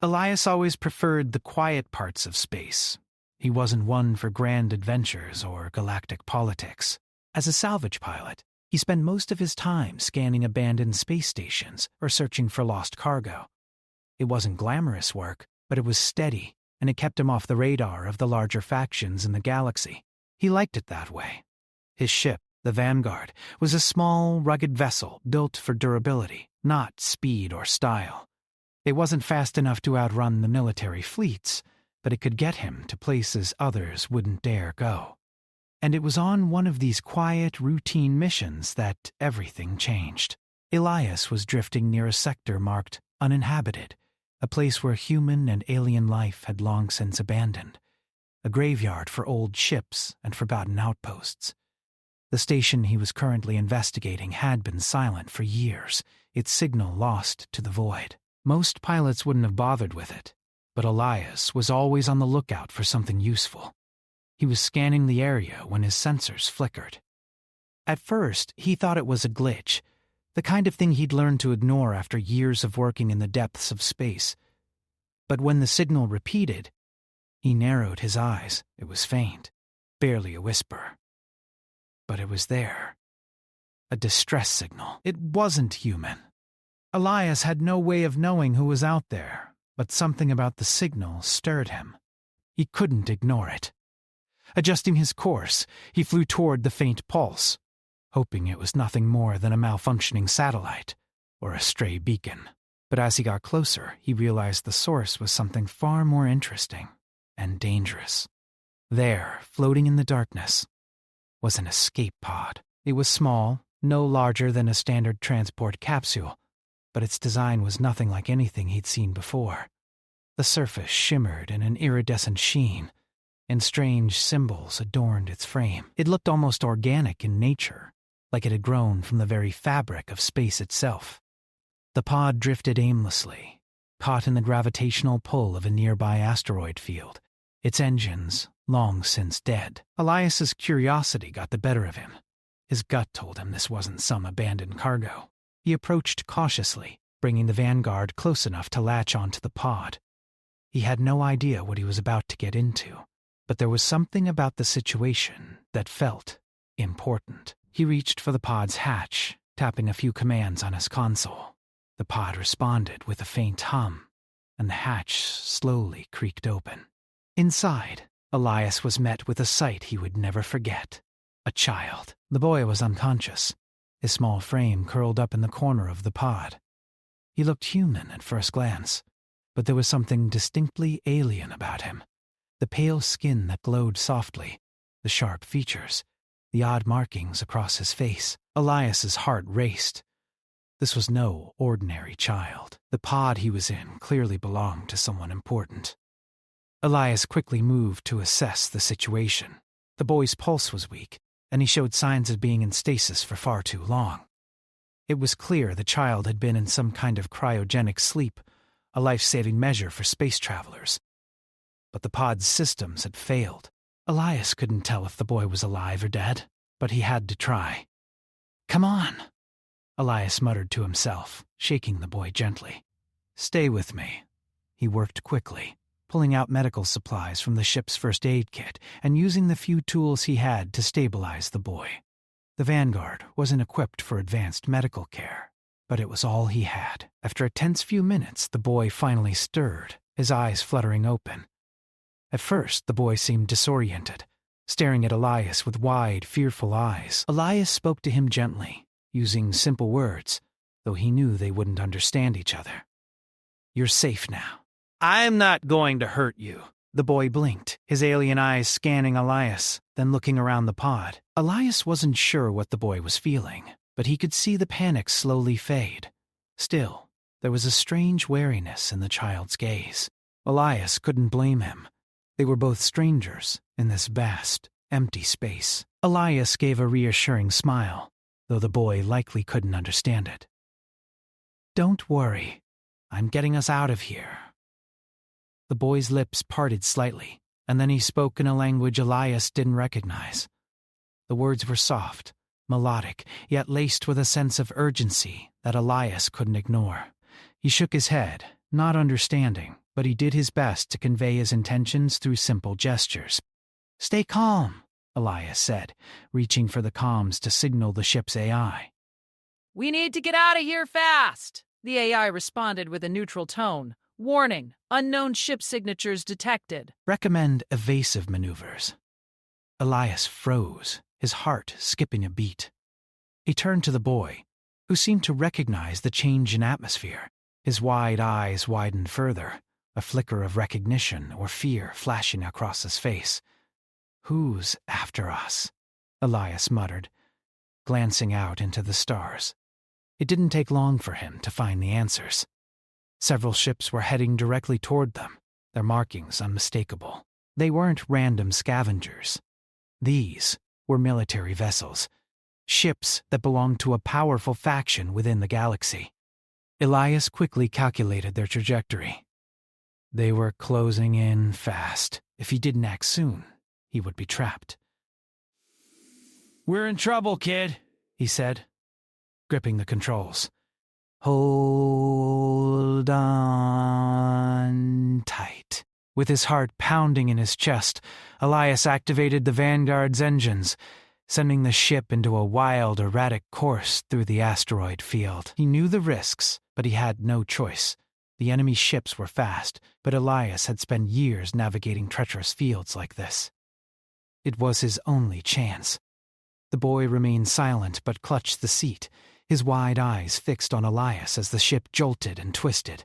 Elias always preferred the quiet parts of space. He wasn't one for grand adventures or galactic politics. As a salvage pilot, he spent most of his time scanning abandoned space stations or searching for lost cargo. It wasn't glamorous work, but it was steady, and it kept him off the radar of the larger factions in the galaxy. He liked it that way. His ship, the Vanguard, was a small, rugged vessel built for durability, not speed or style. It wasn't fast enough to outrun the military fleets, but it could get him to places others wouldn't dare go. And it was on one of these quiet, routine missions that everything changed. Elias was drifting near a sector marked uninhabited, a place where human and alien life had long since abandoned, a graveyard for old ships and forgotten outposts. The station he was currently investigating had been silent for years, its signal lost to the void. Most pilots wouldn't have bothered with it, but Elias was always on the lookout for something useful. He was scanning the area when his sensors flickered. At first, he thought it was a glitch, the kind of thing he'd learned to ignore after years of working in the depths of space. But when the signal repeated, he narrowed his eyes. It was faint, barely a whisper. But it was there. A distress signal. It wasn't human. Elias had no way of knowing who was out there, but something about the signal stirred him. He couldn't ignore it. Adjusting his course, he flew toward the faint pulse, hoping it was nothing more than a malfunctioning satellite or a stray beacon. But as he got closer, he realized the source was something far more interesting and dangerous. There, floating in the darkness, was an escape pod. It was small, no larger than a standard transport capsule, but its design was nothing like anything he'd seen before. The surface shimmered in an iridescent sheen, and strange symbols adorned its frame. It looked almost organic in nature, like it had grown from the very fabric of space itself. The pod drifted aimlessly, caught in the gravitational pull of a nearby asteroid field, its engines long since dead. Elias's curiosity got the better of him. His gut told him this wasn't some abandoned cargo. He approached cautiously, bringing the Vanguard close enough to latch onto the pod. He had no idea what he was about to get into, but there was something about the situation that felt important. He reached for the pod's hatch, tapping a few commands on his console. The pod responded with a faint hum, and the hatch slowly creaked open. Inside, Elias was met with a sight he would never forget. A child. The boy was unconscious, his small frame curled up in the corner of the pod. He looked human at first glance, but there was something distinctly alien about him. The pale skin that glowed softly, the sharp features, the odd markings across his face. Elias's heart raced. This was no ordinary child. The pod he was in clearly belonged to someone important. Elias quickly moved to assess the situation. The boy's pulse was weak, and he showed signs of being in stasis for far too long. It was clear the child had been in some kind of cryogenic sleep, a life-saving measure for space travelers. But the pod's systems had failed. Elias couldn't tell if the boy was alive or dead, but he had to try. "Come on," Elias muttered to himself, shaking the boy gently. "Stay with me." He worked quickly, pulling out medical supplies from the ship's first aid kit and using the few tools he had to stabilize the boy. The Vanguard wasn't equipped for advanced medical care, but it was all he had. After a tense few minutes, the boy finally stirred, his eyes fluttering open. At first, the boy seemed disoriented, staring at Elias with wide, fearful eyes. Elias spoke to him gently, using simple words, though he knew they wouldn't understand each other. "You're safe now. I'm not going to hurt you." The boy blinked, his alien eyes scanning Elias, then looking around the pod. Elias wasn't sure what the boy was feeling, but he could see the panic slowly fade. Still, there was a strange wariness in the child's gaze. Elias couldn't blame him. They were both strangers in this vast, empty space. Elias gave a reassuring smile, though the boy likely couldn't understand it. "Don't worry. I'm getting us out of here." The boy's lips parted slightly, and then he spoke in a language Elias didn't recognize. The words were soft, melodic, yet laced with a sense of urgency that Elias couldn't ignore. He shook his head, not understanding, but he did his best to convey his intentions through simple gestures. "Stay calm," Elias said, reaching for the comms to signal the ship's AI. "We need to get out of here fast," the AI responded with a neutral tone. "Warning, unknown ship signatures detected." "Recommend evasive maneuvers." Elias froze, his heart skipping a beat. He turned to the boy, who seemed to recognize the change in atmosphere. His wide eyes widened further, a flicker of recognition or fear flashing across his face. "Who's after us?" Elias muttered, glancing out into the stars. It didn't take long for him to find the answers. Several ships were heading directly toward them, their markings unmistakable. They weren't random scavengers. These were military vessels, ships that belonged to a powerful faction within the galaxy. Elias quickly calculated their trajectory. They were closing in fast. If he didn't act soon, he would be trapped. "We're in trouble, kid," he said, gripping the controls. "Hold on tight." With his heart pounding in his chest, Elias activated the Vanguard's engines, sending the ship into a wild, erratic course through the asteroid field. He knew the risks, but he had no choice. The enemy ships were fast, but Elias had spent years navigating treacherous fields like this. It was his only chance. The boy remained silent but clutched the seat, his wide eyes fixed on Elias as the ship jolted and twisted,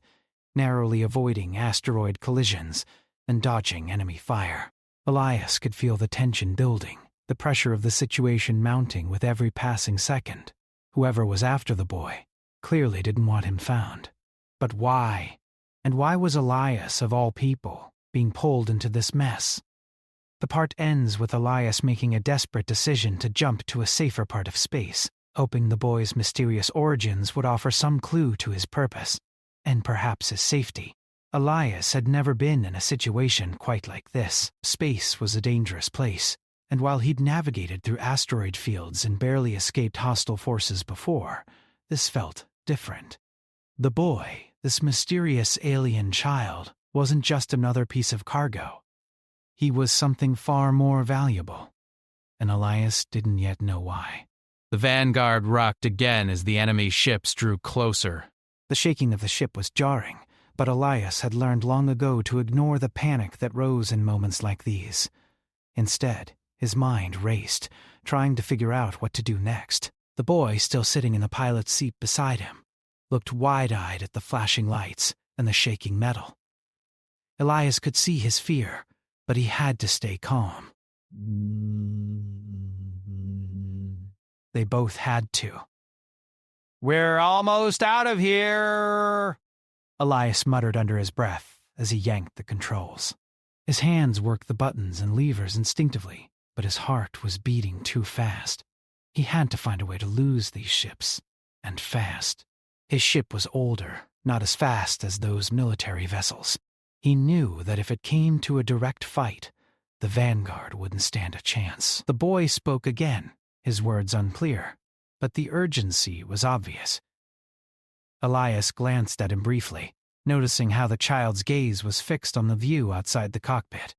narrowly avoiding asteroid collisions and dodging enemy fire. Elias could feel the tension building, the pressure of the situation mounting with every passing second. Whoever was after the boy clearly didn't want him found. But why? And why was Elias, of all people, being pulled into this mess? The part ends with Elias making a desperate decision to jump to a safer part of space, hoping the boy's mysterious origins would offer some clue to his purpose, and perhaps his safety. Elias had never been in a situation quite like this. Space was a dangerous place, and while he'd navigated through asteroid fields and barely escaped hostile forces before, this felt different. The boy, this mysterious alien child, wasn't just another piece of cargo. He was something far more valuable, and Elias didn't yet know why. The Vanguard rocked again as the enemy ships drew closer. The shaking of the ship was jarring, but Elias had learned long ago to ignore the panic that rose in moments like these. Instead, his mind raced, trying to figure out what to do next. The boy, still sitting in the pilot's seat beside him, looked wide-eyed at the flashing lights and the shaking metal. Elias could see his fear, but he had to stay calm. They both had to. "We're almost out of here," Elias muttered under his breath as he yanked the controls. His hands worked the buttons and levers instinctively, but his heart was beating too fast. He had to find a way to lose these ships, and fast. His ship was older, not as fast as those military vessels. He knew that if it came to a direct fight, the Vanguard wouldn't stand a chance. The boy spoke again, his words unclear, but the urgency was obvious. Elias glanced at him briefly, noticing how the child's gaze was fixed on the view outside the cockpit.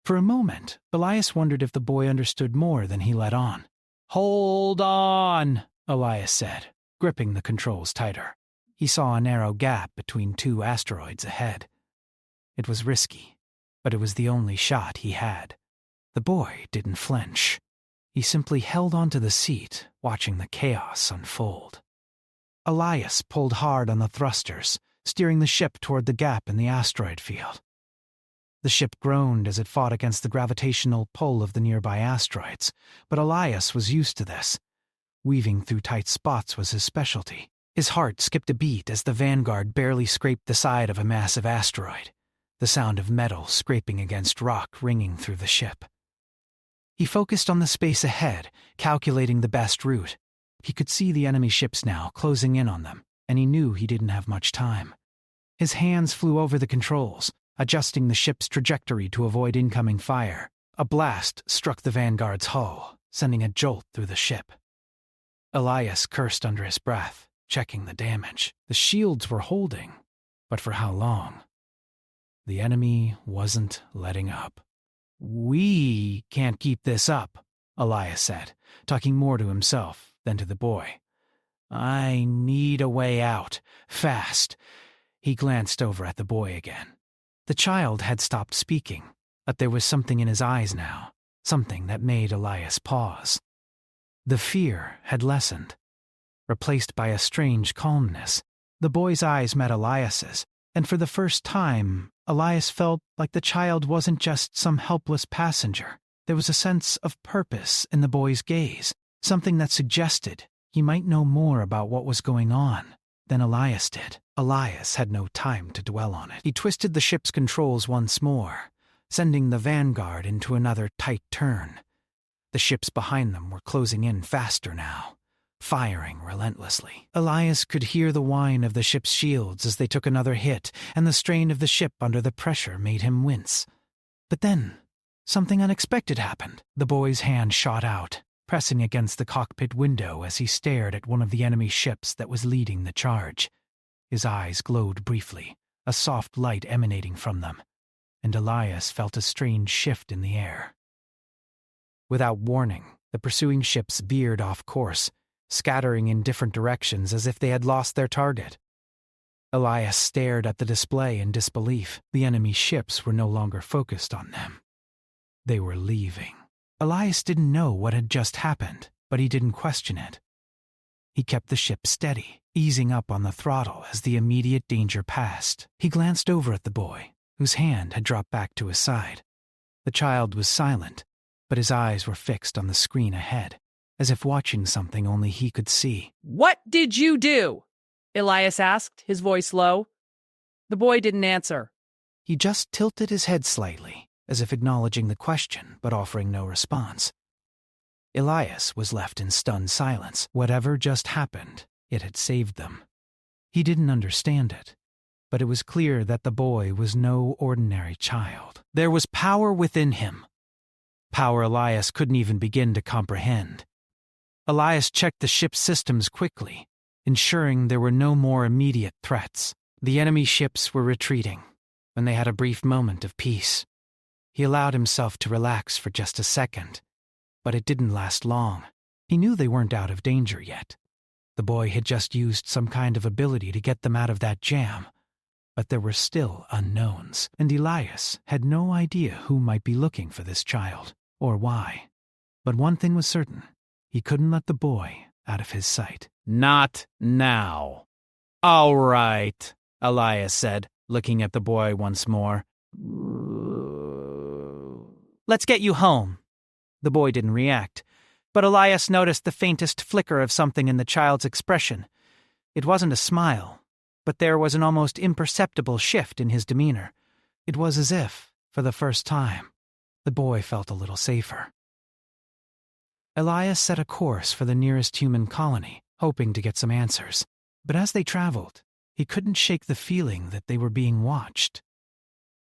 For a moment, Elias wondered if the boy understood more than he let on. "Hold on," Elias said, gripping the controls tighter. He saw a narrow gap between two asteroids ahead. It was risky, but it was the only shot he had. The boy didn't flinch. He simply held onto the seat, watching the chaos unfold. Elias pulled hard on the thrusters, steering the ship toward the gap in the asteroid field. The ship groaned as it fought against the gravitational pull of the nearby asteroids, but Elias was used to this. Weaving through tight spots was his specialty. His heart skipped a beat as the Vanguard barely scraped the side of a massive asteroid, the sound of metal scraping against rock ringing through the ship. He focused on the space ahead, calculating the best route. He could see the enemy ships now, closing in on them, and he knew he didn't have much time. His hands flew over the controls, adjusting the ship's trajectory to avoid incoming fire. A blast struck the Vanguard's hull, sending a jolt through the ship. Elias cursed under his breath, checking the damage. The shields were holding, But for how long? The enemy wasn't letting up. "We can't keep this up," Elias said, talking more to himself than to the boy. "I need a way out, fast." He glanced over at the boy again. The child had stopped speaking, but there was something in his eyes now, something that made Elias pause. The fear had lessened, replaced by a strange calmness. The boy's eyes met Elias's, and for the first time, Elias felt like the child wasn't just some helpless passenger. There was a sense of purpose in the boy's gaze, something that suggested he might know more about what was going on than Elias did. Elias had no time to dwell on it. He twisted the ship's controls once more, sending the Vanguard into another tight turn. The ships behind them were closing in faster now, firing relentlessly. Elias could hear the whine of the ship's shields as they took another hit, and the strain of the ship under the pressure made him wince. But then, something unexpected happened. The boy's hand shot out, pressing against the cockpit window as he stared at one of the enemy ships that was leading the charge. His eyes glowed briefly, a soft light emanating from them, and Elias felt a strange shift in the air. Without warning, the pursuing ships veered off course, scattering in different directions as if they had lost their target. Elias stared at the display in disbelief. The enemy ships were no longer focused on them. They were leaving. Elias didn't know what had just happened, but he didn't question it. He kept the ship steady, easing up on the throttle as the immediate danger passed. He glanced over at the boy, whose hand had dropped back to his side. The child was silent, but his eyes were fixed on the screen ahead, as if watching something only he could see. "What did you do?" Elias asked, his voice low. The boy didn't answer. He just tilted his head slightly, as if acknowledging the question but offering no response. Elias was left in stunned silence. Whatever just happened, it had saved them. He didn't understand it, but it was clear that the boy was no ordinary child. There was power within him, power Elias couldn't even begin to comprehend. Elias checked the ship's systems quickly, ensuring there were no more immediate threats. The enemy ships were retreating, and they had a brief moment of peace. He allowed himself to relax for just a second, but it didn't last long. He knew they weren't out of danger yet. The boy had just used some kind of ability to get them out of that jam, but there were still unknowns, and Elias had no idea who might be looking for this child, or why. But one thing was certain. He couldn't let the boy out of his sight. "Not now." "All right," Elias said, looking at the boy once more. "Let's get you home." The boy didn't react, but Elias noticed the faintest flicker of something in the child's expression. It wasn't a smile, but there was an almost imperceptible shift in his demeanor. It was as if, for the first time, the boy felt a little safer. Elias set a course for the nearest human colony, hoping to get some answers. But as they traveled, he couldn't shake the feeling that they were being watched.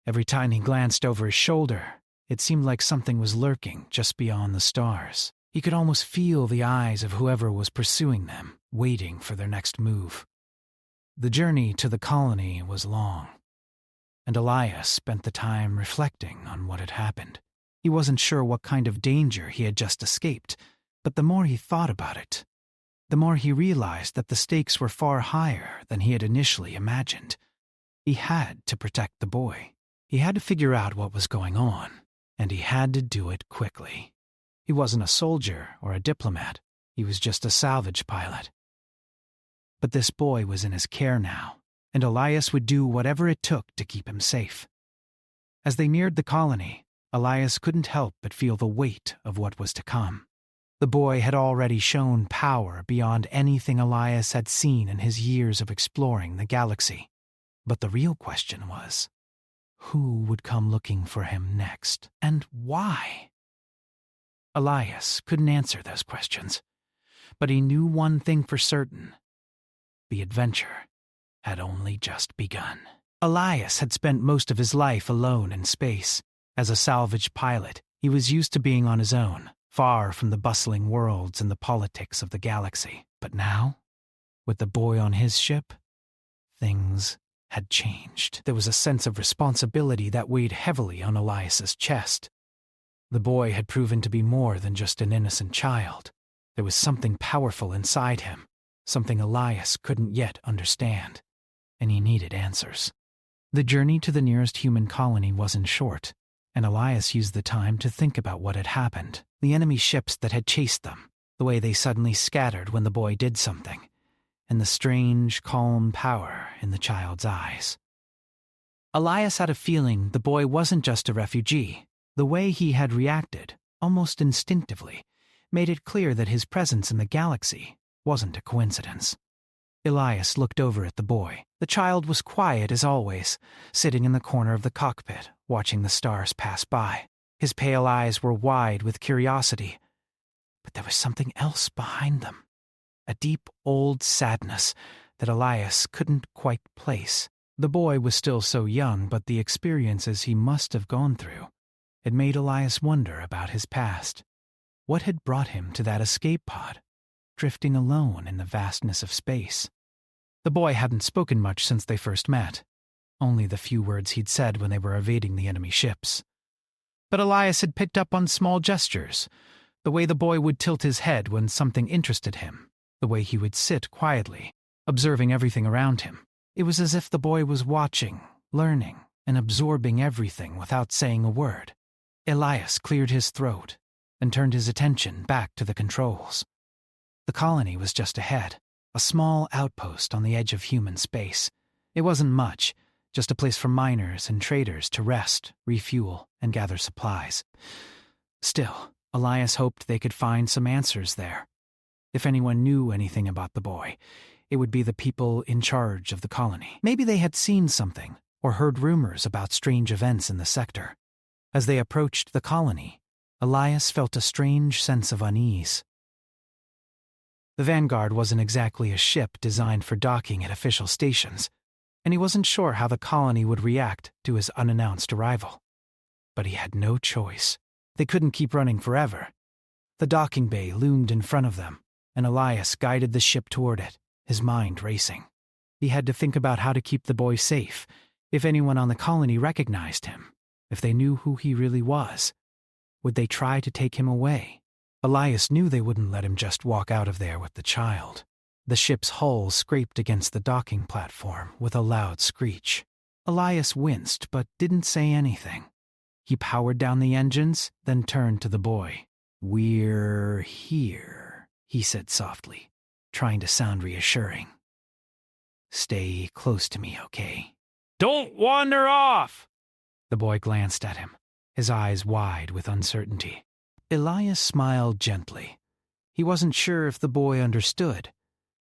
Every time he glanced over his shoulder, it seemed like something was lurking just beyond the stars. He could almost feel the eyes of whoever was pursuing them, waiting for their next move. The journey to the colony was long, and Elias spent the time reflecting on what had happened. He wasn't sure what kind of danger he had just escaped, but the more he thought about it, the more he realized that the stakes were far higher than he had initially imagined. He had to protect the boy. He had to figure out what was going on, and he had to do it quickly. He wasn't a soldier or a diplomat. He was just a salvage pilot. But this boy was in his care now, and Elias would do whatever it took to keep him safe. As they neared the colony, Elias couldn't help but feel the weight of what was to come. The boy had already shown power beyond anything Elias had seen in his years of exploring the galaxy. But the real question was, who would come looking for him next, and why? Elias couldn't answer those questions, but he knew one thing for certain. The adventure had only just begun. Elias had spent most of his life alone in space. As a salvage pilot, he was used to being on his own, far from the bustling worlds and the politics of the galaxy. But now, with the boy on his ship, things had changed. There was a sense of responsibility that weighed heavily on Elias's chest. The boy had proven to be more than just an innocent child. There was something powerful inside him, something Elias couldn't yet understand, and he needed answers. The journey to the nearest human colony wasn't short, and Elias used the time to think about what had happened, the enemy ships that had chased them, the way they suddenly scattered when the boy did something, and the strange, calm power in the child's eyes. Elias had a feeling the boy wasn't just a refugee. The way he had reacted, almost instinctively, made it clear that his presence in the galaxy wasn't a coincidence. Elias looked over at the boy. The child was quiet as always, sitting in the corner of the cockpit, watching the stars pass by. His pale eyes were wide with curiosity, but there was something else behind them. A deep, old sadness that Elias couldn't quite place. The boy was still so young, but the experiences he must have gone through had made Elias wonder about his past. What had brought him to that escape pod, drifting alone in the vastness of space? The boy hadn't spoken much since they first met, only the few words he'd said when they were evading the enemy ships. But Elias had picked up on small gestures, the way the boy would tilt his head when something interested him, the way he would sit quietly, observing everything around him. It was as if the boy was watching, learning, and absorbing everything without saying a word. Elias cleared his throat and turned his attention back to the controls. The colony was just ahead, a small outpost on the edge of human space. It wasn't much, just a place for miners and traders to rest, refuel, and gather supplies. Still, Elias hoped they could find some answers there. If anyone knew anything about the boy, it would be the people in charge of the colony. Maybe they had seen something or heard rumors about strange events in the sector. As they approached the colony, Elias felt a strange sense of unease. The Vanguard wasn't exactly a ship designed for docking at official stations, and he wasn't sure how the colony would react to his unannounced arrival. But he had no choice. They couldn't keep running forever. The docking bay loomed in front of them, and Elias guided the ship toward it, his mind racing. He had to think about how to keep the boy safe, if anyone on the colony recognized him, if they knew who he really was. Would they try to take him away? Elias knew they wouldn't let him just walk out of there with the child. The ship's hull scraped against the docking platform with a loud screech. Elias winced but didn't say anything. He powered down the engines, then turned to the boy. "We're here," he said softly, trying to sound reassuring. "Stay close to me, okay?" "Don't wander off!" The boy glanced at him, his eyes wide with uncertainty. Elias smiled gently. He wasn't sure if the boy understood,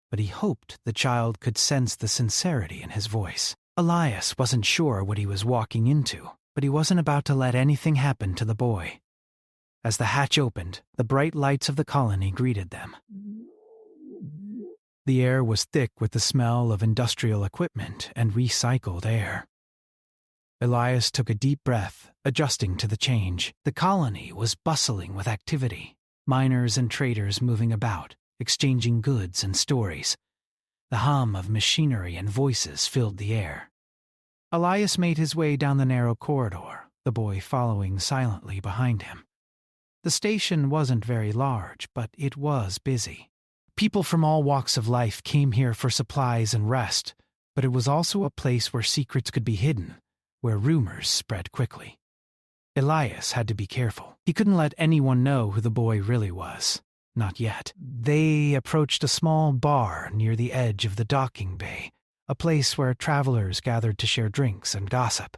but he hoped the child could sense the sincerity in his voice. Elias wasn't sure what he was walking into, but he wasn't about to let anything happen to the boy. As the hatch opened, the bright lights of the colony greeted them. The air was thick with the smell of industrial equipment and recycled air. Elias took a deep breath, adjusting to the change. The colony was bustling with activity, miners and traders moving about, exchanging goods and stories. The hum of machinery and voices filled the air. Elias made his way down the narrow corridor, the boy following silently behind him. The station wasn't very large, but it was busy. People from all walks of life came here for supplies and rest, but it was also a place where secrets could be hidden, where rumors spread quickly. Elias had to be careful. He couldn't let anyone know who the boy really was. Not yet. They approached a small bar near the edge of the docking bay, a place where travelers gathered to share drinks and gossip.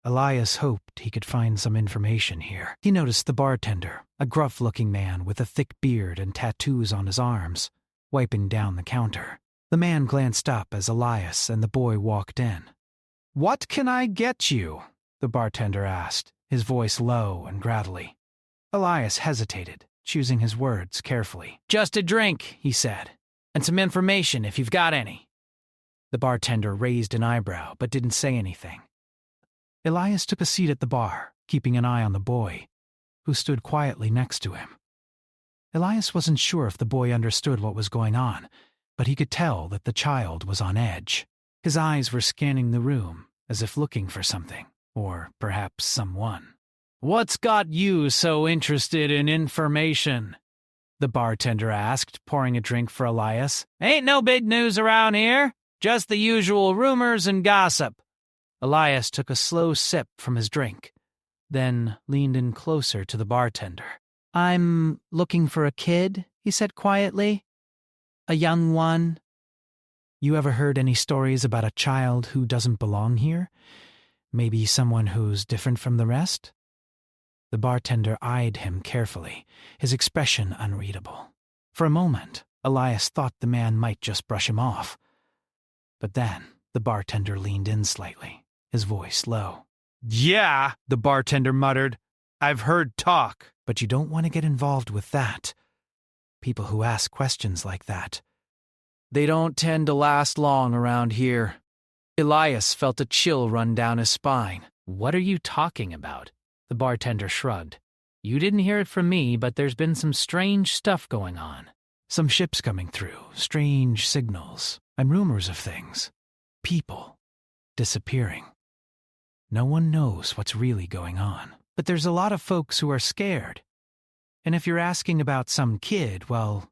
Elias hoped he could find some information here. He noticed the bartender, a gruff-looking man with a thick beard and tattoos on his arms, wiping down the counter. The man glanced up as Elias and the boy walked in. "What can I get you?" the bartender asked, his voice low and gravelly. Elias hesitated, choosing his words carefully. "Just a drink," he said, "and some information if you've got any." The bartender raised an eyebrow but didn't say anything. Elias took a seat at the bar, keeping an eye on the boy, who stood quietly next to him. Elias wasn't sure if the boy understood what was going on, but he could tell that the child was on edge. His eyes were scanning the room, as if looking for something, or perhaps someone. "What's got you so interested in information?" the bartender asked, pouring a drink for Elias. "Ain't no big news around here, just the usual rumors and gossip." Elias took a slow sip from his drink, then leaned in closer to the bartender. "I'm looking for a kid," he said quietly. "A young one." "You ever heard any stories about a child who doesn't belong here? Maybe someone who's different from the rest?" The bartender eyed him carefully, his expression unreadable. For a moment, Elias thought the man might just brush him off. But then the bartender leaned in slightly, his voice low. "Yeah," the bartender muttered. "I've heard talk." "But you don't want to get involved with that. People who ask questions like that, They don't tend to last long around here." Elias felt a chill run down his spine. "What are you talking about?" The bartender shrugged. "You didn't hear it from me, but there's been some strange stuff going on." Some ships coming through, strange signals, and rumors of things. People disappearing. No one knows what's really going on, but there's a lot of folks who are scared. And if you're asking about some kid, well,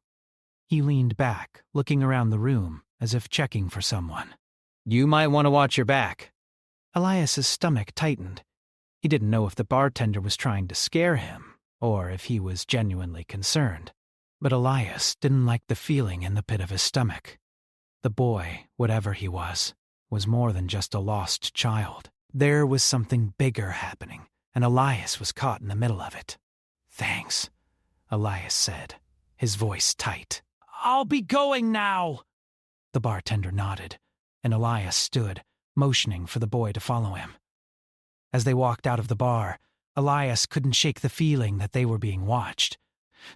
he leaned back, looking around the room as if checking for someone. "You might want to watch your back." Elias's stomach tightened. He didn't know if the bartender was trying to scare him, or if he was genuinely concerned. But Elias didn't like the feeling in the pit of his stomach. The boy, whatever he was more than just a lost child. There was something bigger happening, and Elias was caught in the middle of it. "Thanks," Elias said, his voice tight. "I'll be going now." The bartender nodded, and Elias stood, motioning for the boy to follow him. As they walked out of the bar, Elias couldn't shake the feeling that they were being watched.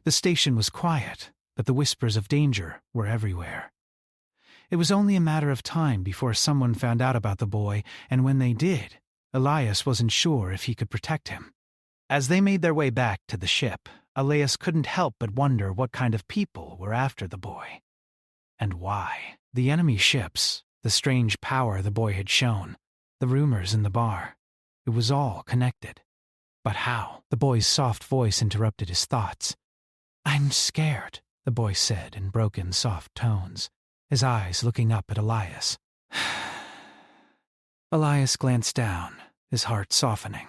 The station was quiet, but the whispers of danger were everywhere. It was only a matter of time before someone found out about the boy, and when they did, Elias wasn't sure if he could protect him. As they made their way back to the ship, Elias couldn't help but wonder what kind of people were after the boy. And why. The enemy ships, the strange power the boy had shown, the rumors in the bar. It was all connected. But how? The boy's soft voice interrupted his thoughts. "I'm scared," the boy said in broken, soft tones, his eyes looking up at Elias. Elias glanced down, his heart softening.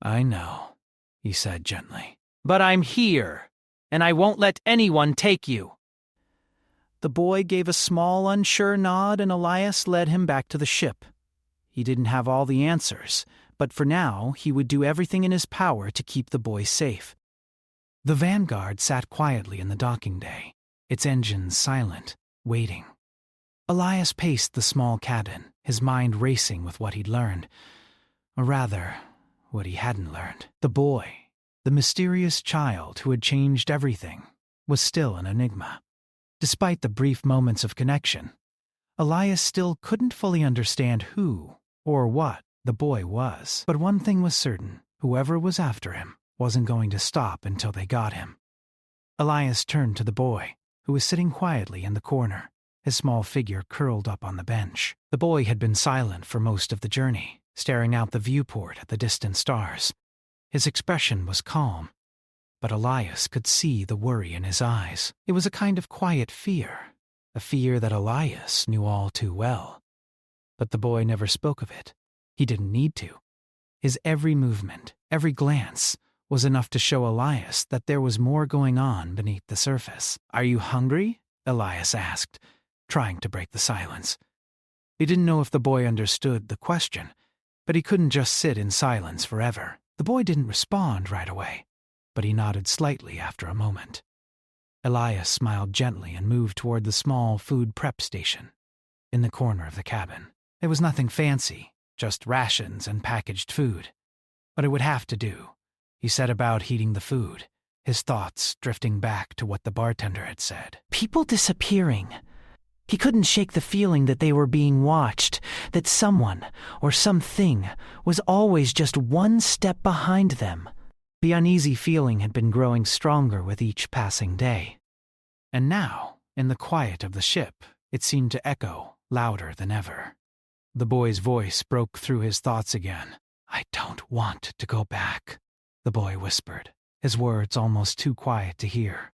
"I know," he said gently. "But I'm here, and I won't let anyone take you." The boy gave a small, unsure nod, and Elias led him back to the ship. He didn't have all the answers, but for now he would do everything in his power to keep the boy safe. The Vanguard sat quietly in the docking bay, its engines silent, waiting. Elias paced the small cabin, his mind racing with what he'd learned. Or rather, what he hadn't learned. The boy, the mysterious child who had changed everything, was still an enigma. Despite the brief moments of connection, Elias still couldn't fully understand who or what the boy was. But one thing was certain: whoever was after him wasn't going to stop until they got him. Elias turned to the boy, who was sitting quietly in the corner, his small figure curled up on the bench. The boy had been silent for most of the journey, staring out the viewport at the distant stars. His expression was calm, but Elias could see the worry in his eyes. It was a kind of quiet fear, a fear that Elias knew all too well. But the boy never spoke of it. He didn't need to. His every movement, every glance, was enough to show Elias that there was more going on beneath the surface. "Are you hungry?" Elias asked, trying to break the silence. He didn't know if the boy understood the question, but he couldn't just sit in silence forever. The boy didn't respond right away, but he nodded slightly after a moment. Elias smiled gently and moved toward the small food prep station in the corner of the cabin. It was nothing fancy, just rations and packaged food. But it would have to do. He set about heating the food, his thoughts drifting back to what the bartender had said. People disappearing. He couldn't shake the feeling that they were being watched, that someone or something was always just one step behind them. The uneasy feeling had been growing stronger with each passing day. And now, in the quiet of the ship, it seemed to echo louder than ever. The boy's voice broke through his thoughts again. "I don't want to go back," the boy whispered, his words almost too quiet to hear.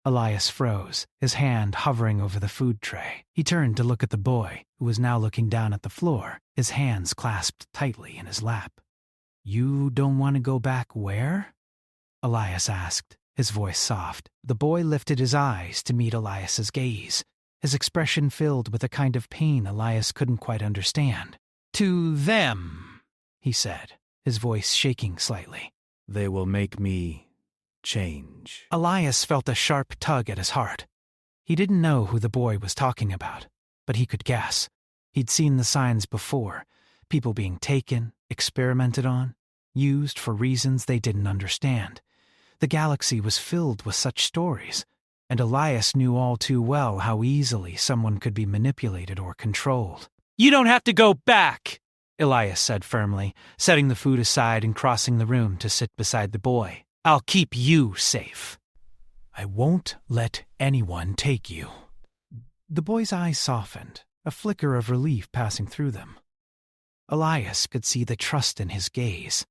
Elias froze, his hand hovering over the food tray. He turned to look at the boy, who was now looking down at the floor, his hands clasped tightly in his lap. "You don't want to go back where?" Elias asked, his voice soft. The boy lifted his eyes to meet Elias's gaze, his expression filled with a kind of pain Elias couldn't quite understand. "To them," he said, his voice shaking slightly. "They will make me change." Elias felt a sharp tug at his heart. He didn't know who the boy was talking about, but he could guess. He'd seen the signs before, people being taken, experimented on, used for reasons they didn't understand. The galaxy was filled with such stories, and Elias knew all too well how easily someone could be manipulated or controlled. "You don't have to go back," Elias said firmly, setting the food aside and crossing the room to sit beside the boy. "I'll keep you safe." "I won't let anyone take you." The boy's eyes softened, a flicker of relief passing through them. Elias could see the trust in his gaze,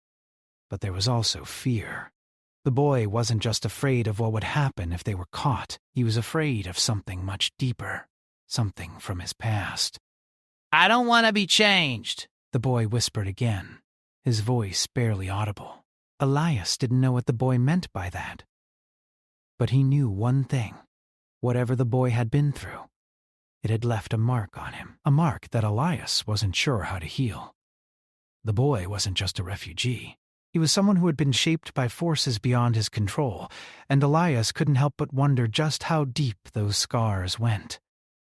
but there was also fear. The boy wasn't just afraid of what would happen if they were caught. He was afraid of something much deeper, something from his past. "I don't want to be changed," the boy whispered again, his voice barely audible. Elias didn't know what the boy meant by that. But he knew one thing. Whatever the boy had been through, it had left a mark on him, a mark that Elias wasn't sure how to heal. The boy wasn't just a refugee. He was someone who had been shaped by forces beyond his control, and Elias couldn't help but wonder just how deep those scars went.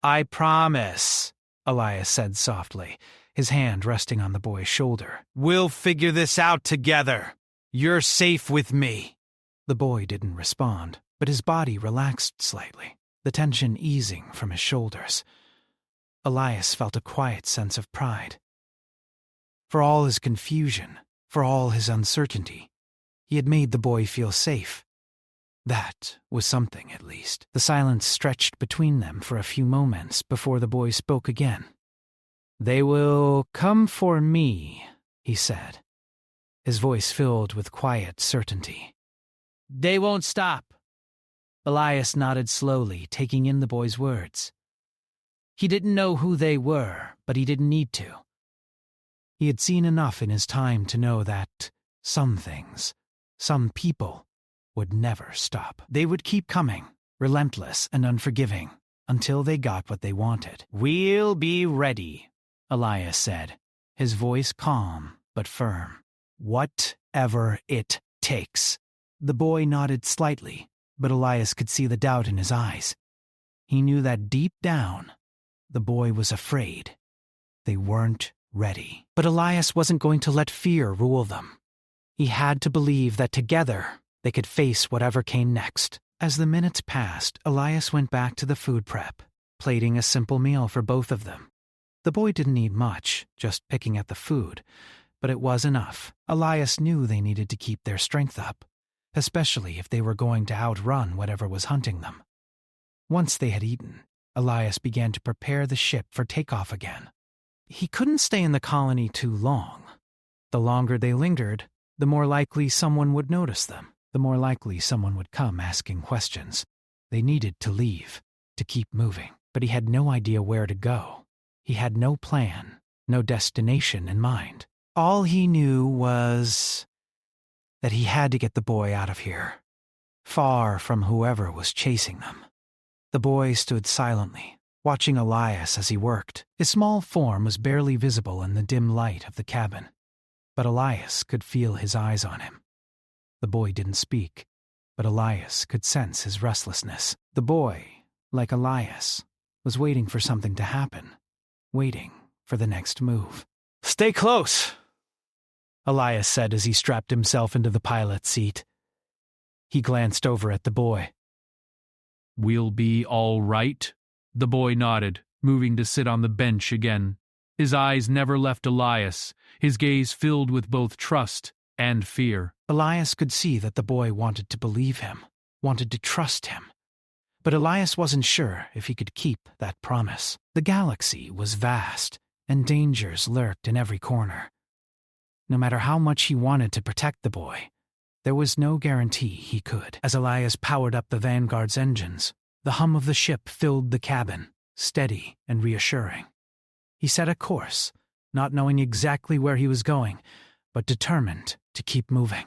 "I promise," Elias said softly, his hand resting on the boy's shoulder. "We'll figure this out together. You're safe with me." The boy didn't respond, but his body relaxed slightly, the tension easing from his shoulders. Elias felt a quiet sense of pride. For all his confusion, for all his uncertainty, he had made the boy feel safe. That was something, at least. The silence stretched between them for a few moments before the boy spoke again. "They will come for me," he said, his voice filled with quiet certainty. "They won't stop." Elias nodded slowly, taking in the boy's words. He didn't know who they were, but he didn't need to. He had seen enough in his time to know that some things, some people, would never stop. They would keep coming, relentless and unforgiving, until they got what they wanted. "We'll be ready," Elias said, his voice calm but firm. "Whatever it takes." The boy nodded slightly, but Elias could see the doubt in his eyes. He knew that deep down, the boy was afraid. They weren't ready. But Elias wasn't going to let fear rule them. He had to believe that together they could face whatever came next. As the minutes passed, Elias went back to the food prep, plating a simple meal for both of them. The boy didn't eat much, just picking at the food, but it was enough. Elias knew they needed to keep their strength up, especially if they were going to outrun whatever was hunting them. Once they had eaten, Elias began to prepare the ship for takeoff again. He couldn't stay in the colony too long. The longer they lingered, the more likely someone would notice them, the more likely someone would come asking questions. They needed to leave, to keep moving, but he had no idea where to go. He had no plan, no destination in mind. All he knew was that he had to get the boy out of here, far from whoever was chasing them. The boy stood silently, watching Elias as he worked. His small form was barely visible in the dim light of the cabin, but Elias could feel his eyes on him. The boy didn't speak, but Elias could sense his restlessness. The boy, like Elias, was waiting for something to happen, waiting for the next move. "Stay close," Elias said as he strapped himself into the pilot's seat. He glanced over at the boy. "We'll be all right?" The boy nodded, moving to sit on the bench again. His eyes never left Elias, his gaze filled with both trust and fear. Elias could see that the boy wanted to believe him, wanted to trust him. But Elias wasn't sure if he could keep that promise. The galaxy was vast, and dangers lurked in every corner. No matter how much he wanted to protect the boy, there was no guarantee he could. As Elias powered up the Vanguard's engines, the hum of the ship filled the cabin, steady and reassuring. He set a course, not knowing exactly where he was going, but determined to keep moving.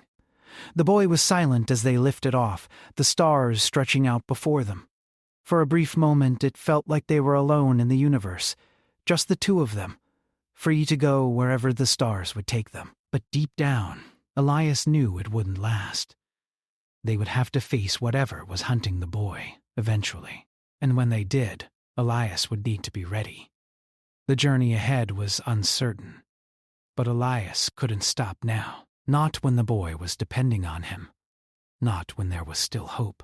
The boy was silent as they lifted off, the stars stretching out before them. For a brief moment it felt like they were alone in the universe, just the two of them, free to go wherever the stars would take them. But deep down, Elias knew it wouldn't last. They would have to face whatever was hunting the boy, eventually. And when they did, Elias would need to be ready. The journey ahead was uncertain, but Elias couldn't stop now. Not when the boy was depending on him. Not when there was still hope.